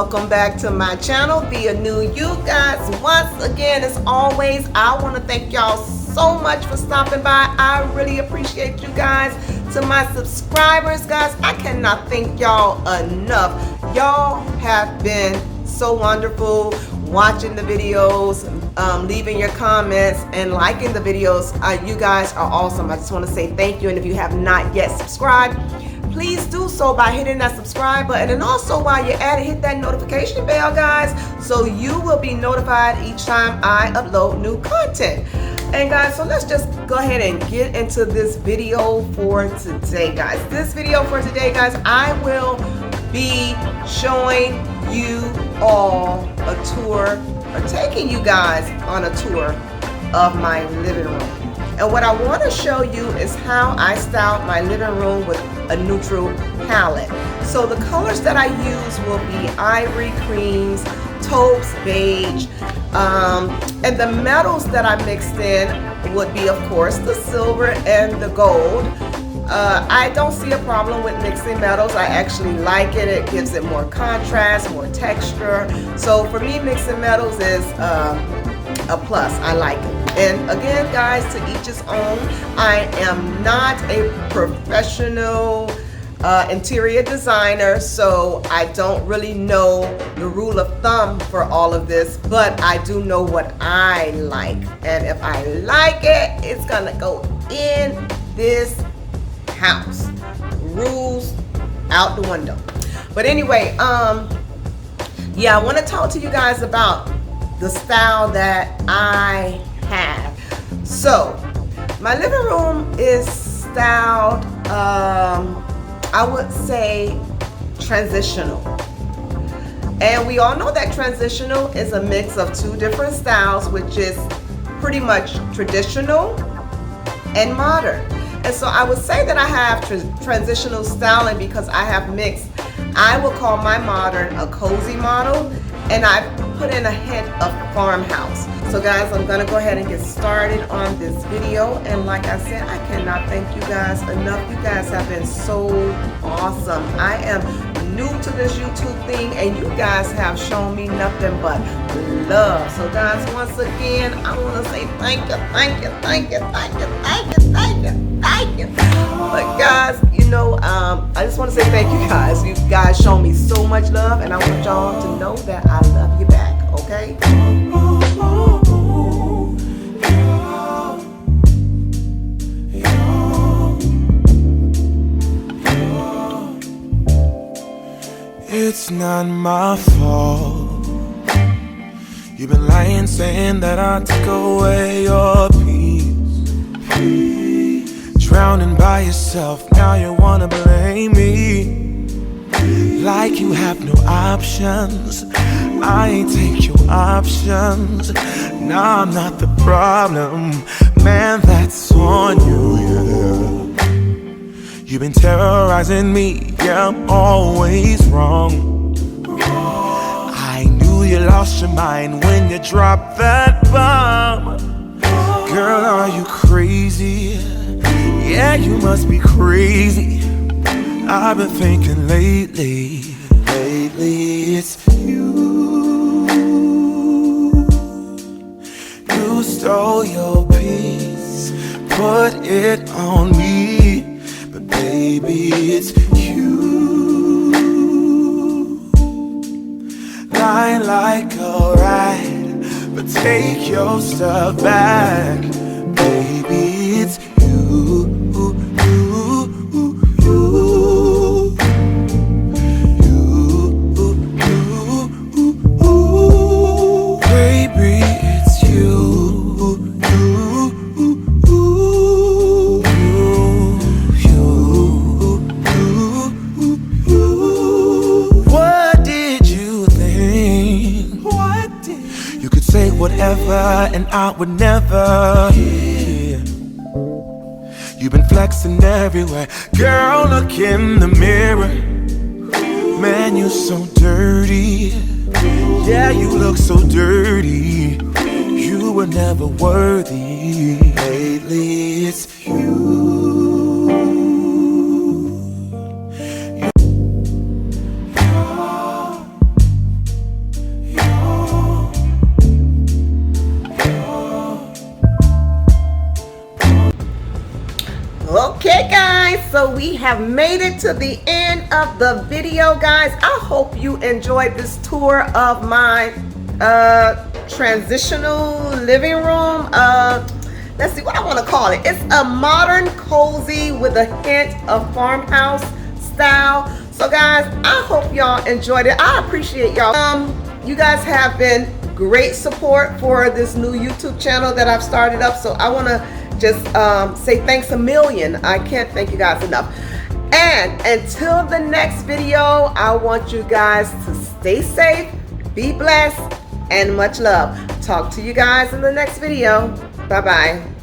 welcome back to my channel. Be a new you guys. Once again, as always, I want to thank y'all so much for stopping by. I really appreciate you guys. To my subscribers, guys, I cannot thank y'all enough. Y'all have been so wonderful watching the videos, leaving your comments and liking the videos. You guys are awesome. I just want to say thank you. And if you have not yet subscribed, please do so by hitting that subscribe button, and also while you're at it, hit that notification bell, guys, so you will be notified each time I upload new content. And guys, so let's just go ahead and get into this video for today, guys. This video for today, guys, I will be showing you all a tour, or taking you guys on a tour of my living room. And what I want to show you is how I styled my living room with a neutral palette. So the colors that I use will be ivory creams, taupes, beige, and the metals that I mixed in would be, of course, the silver and the gold. I don't see a problem with mixing metals. I actually like it. It gives it more contrast, more texture. So for me, mixing metals is a plus. I like it. And again, guys, to each his own. I am not a professional interior designer, so I don't really know the rule of thumb for all of this, but I do know what I like. And if I like it, it's gonna go in this house. Rules out the window. But anyway, yeah, I want to talk to you guys about the style that I have. So my living room is styled, I would say, transitional. And we all know that transitional is a mix of two different styles, which is pretty much traditional and modern. And so I would say that I have transitional styling because I have mixed, I would call my modern a cozy model, and I put in a hint of farmhouse. So guys, I'm gonna go ahead and get started on this video. And like I said, I cannot thank you guys enough. You guys have been so awesome. I am new to this YouTube thing, and you guys have shown me nothing but love. So guys, once again, I wanna say thank you, thank you, thank you, thank you, thank you, thank you, thank you. But guys, you know, I just wanna say thank you guys. You guys show me so much love, and I want y'all to know that I love you back, okay? It's not my fault. You've been lying, saying that I took away your peace. Drowning by yourself, now you wanna blame me. Like you have no options. I ain't take your options. Nah, I'm not the problem. Man, that's on you, yeah. You've been terrorizing me, yeah, I'm always wrong. I knew you lost your mind when you dropped that bomb. Girl, are you crazy? Yeah, you must be crazy. I've been thinking lately it's you. You stole your peace, put it on me. Baby, it's you. Lying like a rat, but take your stuff back. Baby, it's you. And I would never hear. You've been flexing everywhere. Girl, look in the mirror. Man, you're so dirty. Yeah, you look so dirty. You were never worthy. Lately, it's you. So we have made it to the end of the video, guys. I hope you enjoyed this tour of my transitional living room. Let's see what I want to call it. It's a modern cozy with a hint of farmhouse style. So guys, I hope y'all enjoyed it. I appreciate y'all. You guys have been great support for this new YouTube channel that I've started up. So I want to just say thanks a million. I can't thank you guys enough. And until the next video, I want you guys to stay safe, be blessed, and much love. Talk to you guys in the next video. Bye-bye.